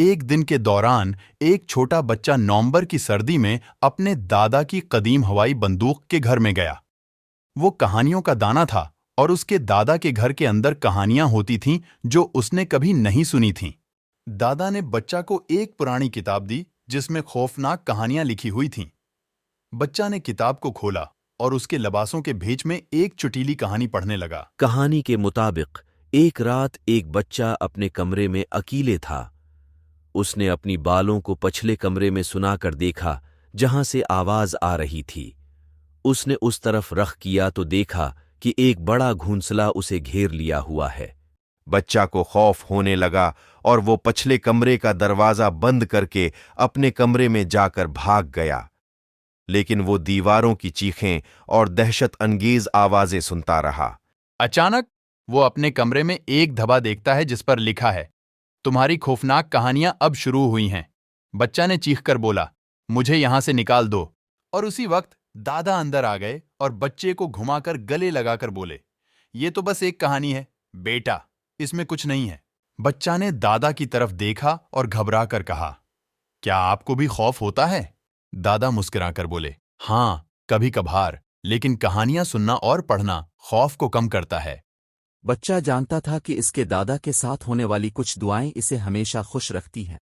ایک دن کے دوران ایک چھوٹا بچہ نومبر کی سردی میں اپنے دادا کی قدیم ہوائی بندوق کے گھر میں گیا۔ وہ کہانیوں کا دانا تھا اور اس کے دادا کے گھر کے اندر کہانیاں ہوتی تھیں جو اس نے کبھی نہیں سنی تھیں۔ دادا نے بچہ کو ایک پرانی کتاب دی جس میں خوفناک کہانیاں لکھی ہوئی تھیں۔ بچہ نے کتاب کو کھولا اور اس کے لباسوں کے بھیج میں ایک چٹیلی کہانی پڑھنے لگا۔ کہانی کے مطابق ایک رات ایک بچہ اپنے کمرے میں اکیلے تھا۔ اس نے اپنی بالوں کو پچھلے کمرے میں سنا کر دیکھا جہاں سے آواز آ رہی تھی۔ اس نے اس طرف رخ کیا تو دیکھا کہ ایک بڑا گھونسلہ اسے گھیر لیا ہوا ہے۔ بچہ کو خوف ہونے لگا اور وہ پچھلے کمرے کا دروازہ بند کر کے اپنے کمرے میں جا کر بھاگ گیا، لیکن وہ دیواروں کی چیخیں اور دہشت انگیز آوازیں سنتا رہا۔ اچانک وہ اپنے کمرے میں ایک دھبا دیکھتا ہے جس پر لکھا ہے، تمہاری خوفناک کہانیاں اب شروع ہوئی ہیں۔ بچہ نے چیخ کر بولا، مجھے یہاں سے نکال دو، اور اسی وقت دادا اندر آ گئے اور بچے کو گھما کر گلے لگا کر بولے، یہ تو بس ایک کہانی ہے بیٹا، اس میں کچھ نہیں ہے۔ بچہ نے دادا کی طرف دیکھا اور گھبرا کر کہا، کیا آپ کو بھی خوف ہوتا ہے؟ دادا مسکرا کر بولے، ہاں کبھی کبھار، لیکن کہانیاں سننا اور پڑھنا خوف کو کم کرتا ہے۔ بچہ جانتا تھا کہ اس کے دادا کے ساتھ ہونے والی کچھ دعائیں اسے ہمیشہ خوش رکھتی ہیں۔